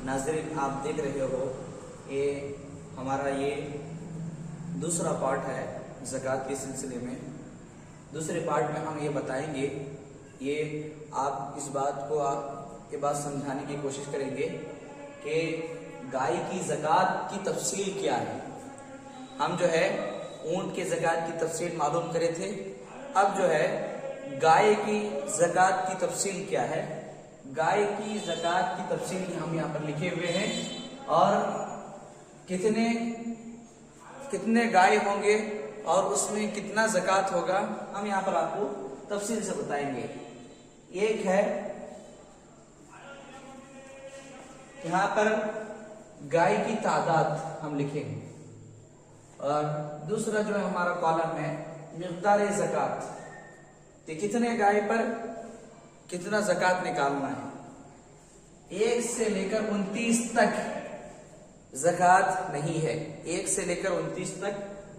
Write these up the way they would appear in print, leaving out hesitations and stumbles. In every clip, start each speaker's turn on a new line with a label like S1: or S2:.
S1: नाज़रीन आप देख रहे हो ये हमारा ये दूसरा पार्ट है ज़कात के सिलसिले में। दूसरे पार्ट में हम ये बताएंगे, ये आप इस बात को ये बात समझाने की कोशिश करेंगे कि गाय की ज़कात की तफसील क्या है। हम जो है ऊंट के ज़कात की तफसील मालूम करे थे, अब जो है गाय की ज़कात की तफसील क्या है। गाय की ज़कात की तफसील हम यहाँ पर लिखे हुए हैं और कितने गाय होंगे और उसमें कितना ज़कात होगा हम यहाँ पर आपको तफसील से बताएंगे। एक है यहाँ पर गाय की तादाद हम लिखेंगे और दूसरा जो है हमारा कॉलम है मिक़दार ज़कात, तो कितने गाय पर कितना ज़कात निकालना है। 1 से लेकर 29 तक ज़कात नहीं है, 1 से लेकर 29 तक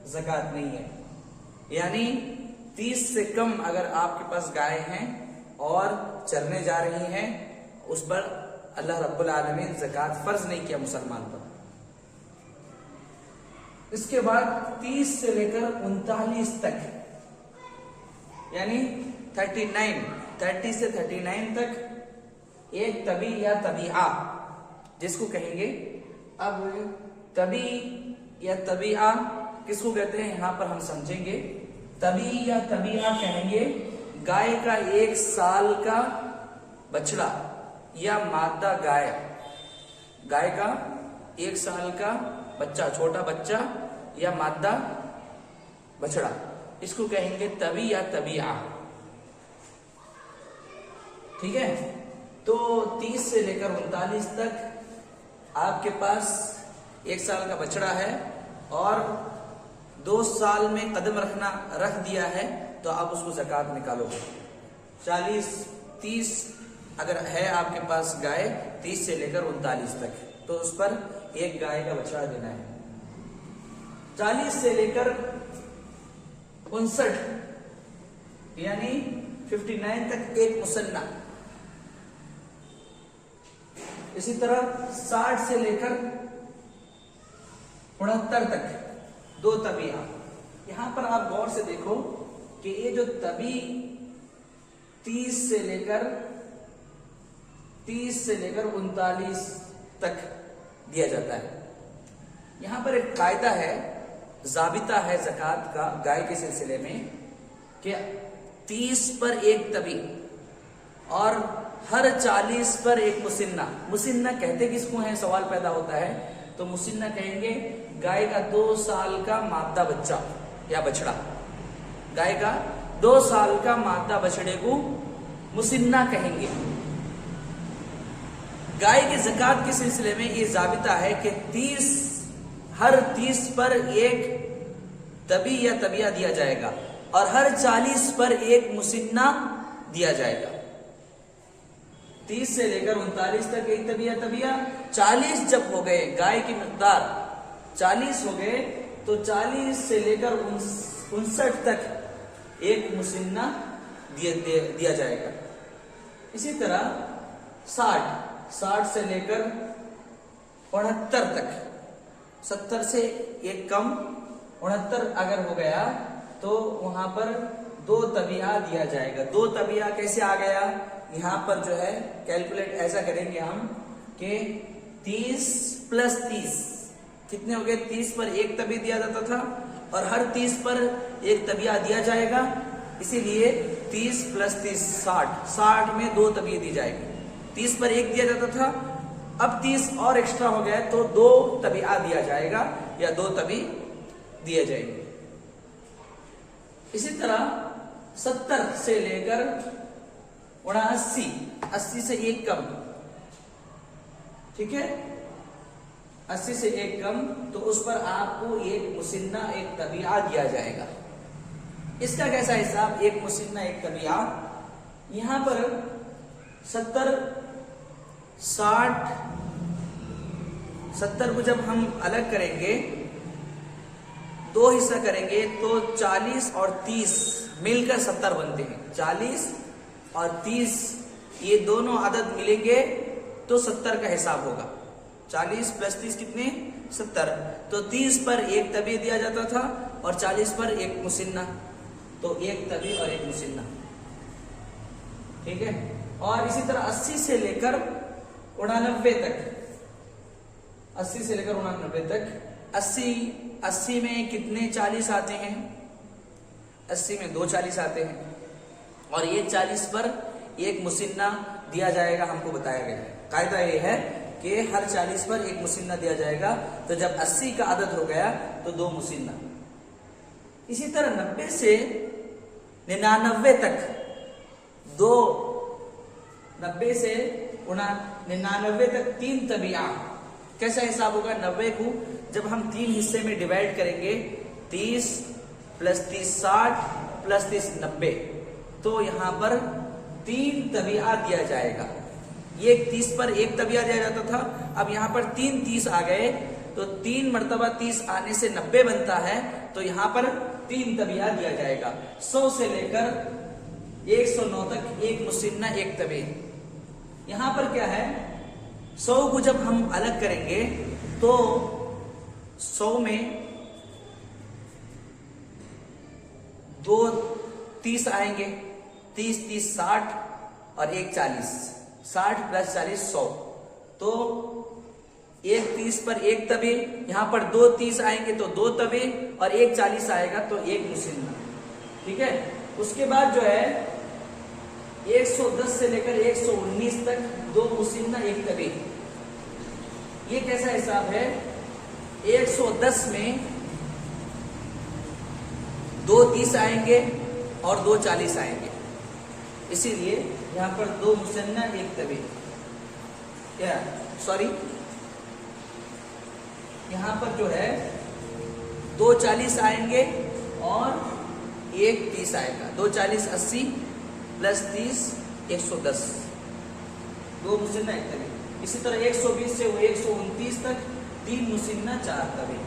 S1: ज़कात नहीं है, यानी 30 से कम अगर आपके पास गाय हैं और चरने जा रही हैं, उस पर अल्लाह रब्बुल आलमीन ज़कात फर्ज नहीं किया मुसलमान पर। इसके बाद 30 से लेकर 39 तक यानी 30 से 39 तक एक तबी या तबीआ जिसको कहेंगे। अब तबी या तबीआ किसको कहते हैं यहाँ पर हम समझेंगे। तबी या तबीआ कहेंगे गाय का 1 साल का बछड़ा या मादा गाय, गाय का 1 साल का बच्चा, छोटा बच्चा या मादा बछड़ा, इसको कहेंगे तबी या तबीआ। ठीक है, तो 30 से लेकर 39 तक आपके पास 1 साल का बछड़ा है और 2 साल में कदम रख दिया है, तो आप उसको ज़कात निकालोगे। 40-30 अगर है आपके पास गाय 30 से लेकर 39 तक, तो उस पर 1 गाय का बछड़ा देना है। 40 से लेकर 59 यानी 59 तक 1 मुसन्ना। इसी तरह 60 से लेकर 69 तक 2 तबीआ। यहां पर आप गौर से देखो कि ये जो तबी 30 से लेकर 39 तक दिया जाता है। यहां पर एक कायदा है, ज़ाबिता है ज़कात का गाय के सिलसिले में कि 30 पर 1 तबी और हर 40 पर 1 मुसिन्ना। मुसिन्ना कहते किसको है सवाल पैदा होता है, तो मुसिन्ना कहेंगे गाय का 2 साल का मादा बच्चा या बछड़ा। गाय का 2 साल का मादा बछड़े को मुसिन्ना कहेंगे। गाय के ज़कात के सिलसिले में ये ज़ाबिता है कि हर 30 पर 1 तबी या तबिया दिया जाएगा और हर 40 पर 1 मुसिन्ना दिया जाएगा। 30 से लेकर 39 तक 1 तबिया। 40 जब हो गए, गाय की मिक़दार 40 हो गए, तो 40 से लेकर 59 तक 1 मुसिन्ना दिया जाएगा। इसी तरह 60 से लेकर 69 तक, 70 से 1 कम 69 अगर हो गया तो वहां पर 2 तबिया दिया जाएगा। 2 तबिया कैसे आ गया, यहाँ पर जो है कैलकुलेट ऐसा करेंगे हम कि 30 प्लस 30 कितने हो गए। 30 पर 1 तबी दिया जाता था और हर 30 पर 1 तबिया दिया जाएगा, इसीलिए 30 प्लस 30 60 में 2 तबी दी जाएगी। 30 पर 1 दिया जाता था, अब 30 और एक्स्ट्रा हो गया तो 2 तबिया दिया जाएगा या 2 तबी दिए जाएंगे। इसी तरह 70 से लेकर 80 से 1 कम, ठीक है, 80 से 1 कम, तो उस पर आपको 1 मुसिन्ना 1 तबिया दिया जाएगा। इसका कैसा हिसाब, 1 मुसिन्ना 1 तबिया। यहां पर 70 को जब हम अलग करेंगे, 2 हिस्सा करेंगे, तो 40 और 30 मिलकर 70 बनते हैं। 40 और 30 ये दोनों अदद मिलेंगे तो 70 का हिसाब होगा। 40 प्लस 30 कितने 70, तो 30 पर एक तबी दिया जाता था और 40 पर एक मुसिन्ना, तो एक तबी और एक मुसिन्ना, ठीक है। और इसी तरह 80 से लेकर 89 तक, 80 से लेकर 89 तक 80 में कितने 40 आते हैं, 80 में 2 40 आते हैं और ये 40 पर एक मुसिन्ना दिया जाएगा, हमको बताया गया है। कायदा ये है कि हर 40 पर एक मुसिन्ना दिया जाएगा, तो जब 80 का आदद हो गया तो 2 मुसिन्ना। इसी तरह 90 से 99 तक 90 से 99 तक 3 तबिया। कैसा हिसाब होगा, 90 को जब हम 3 हिस्से में डिवाइड करेंगे, 30 प्लस 30 60 प्लस 30 90, तो यहां पर 3 तबिया दिया जाएगा। ये 30 पर एक तबिया दिया जाता था, अब यहां पर 3 30 आ गए, तो 3 मर्तबा 30 आने से 90 बनता है, तो यहां पर 3 तबिया दिया जाएगा। 100 से लेकर 109 तक एक मुसिन्ना एक तबी। यहां पर क्या है, 100 को जब हम अलग करेंगे तो 100 में 2 30 आएंगे, 30 30 60 और एक 40, 60 प्लस 40 100, तो एक 30 पर एक तबे, यहां पर 2 30 आएंगे तो 2 तबे और एक 40 आएगा तो एक मुसिन्ना, ठीक है। उसके बाद जो है 110 से लेकर 119 तक 2 मुसिन्ना एक तबे। ये कैसा हिसाब है, 110 में 2 30 आएंगे और 2 40 आएंगे, इसीलिए यहां पर 2 मुसन्ना एक तबी, क्या सॉरी, यहां पर जो है 2 40 आएंगे और एक 30 आएगा, 2 40 80 प्लस 30 110, 2 मुसन्ना एक तबी। इसी तरह 120 से 129 तक 3 मुसन्ना 4 तबी।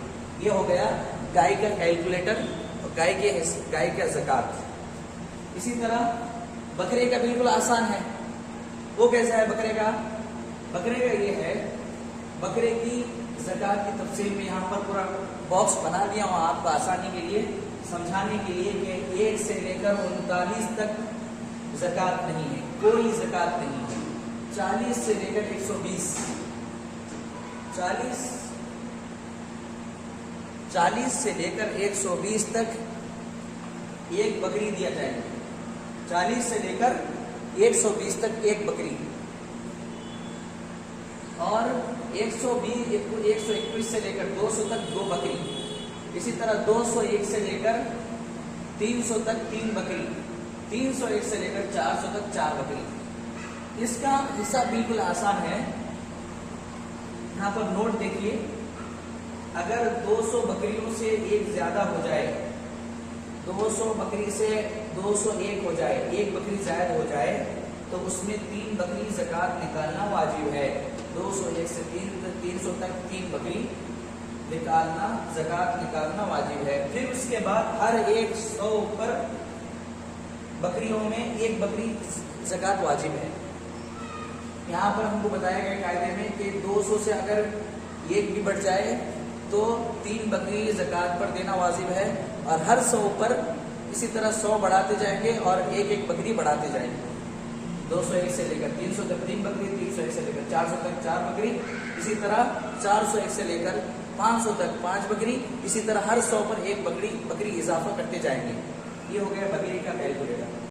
S1: ये हो गया गाय का कैलकुलेटर और गाय का ज़कात। इसी तरह बकरे का बिल्कुल आसान है, वो कैसा है बकरे का ये है, बकरे की ज़कात की तफसील में यहाँ पर पूरा बॉक्स बना दिया हूँ आपको आसानी के लिए, समझाने के लिए कि 1 से लेकर 39 तक ज़कात नहीं है, कोई ज़कात नहीं है। 40 से लेकर 120, 40 से लेकर 120 तक एक बकरी दिया जाएगा, 40 से लेकर 120 तक एक बकरी, और 121 से लेकर 200 तक 2 बकरी। इसी तरह 201 से लेकर 300 तक 3 बकरी, 301 से लेकर 400 तक 4 बकरी। इसका हिसाब बिल्कुल आसान है, यहाँ पर नोट देखिए, अगर 200 बकरियों से एक ज्यादा हो जाए, 200 बकरी से 201 हो जाए, एक बकरी ज्यादा हो जाए, तो उसमें 3 बकरी ज़कात निकालना वाजिब है। 201 से 300 तक 3 बकरी निकालना, ज़कात निकालना वाजिब है। फिर उसके बाद हर 100 पर बकरियों में एक बकरी ज़कात वाजिब है। यहाँ पर हमको बताया गया कायदे में कि 200 से अगर एक भी बढ़ जाए तो 3 बकरी ज़कात पर देना वाजिब है, और हर 100 पर इसी तरह 100 बढ़ाते जाएंगे और एक एक बकरी बढ़ाते जाएंगे। 201 से लेकर 300 तक 3 बकरी, 301 से लेकर 400 तक 4 बकरी, इसी तरह 401 से लेकर 500 तक 5 बकरी, इसी तरह हर 100 पर एक बकरी इजाफा करते जाएंगे। ये हो गया बकरी का कैलकुलेटर।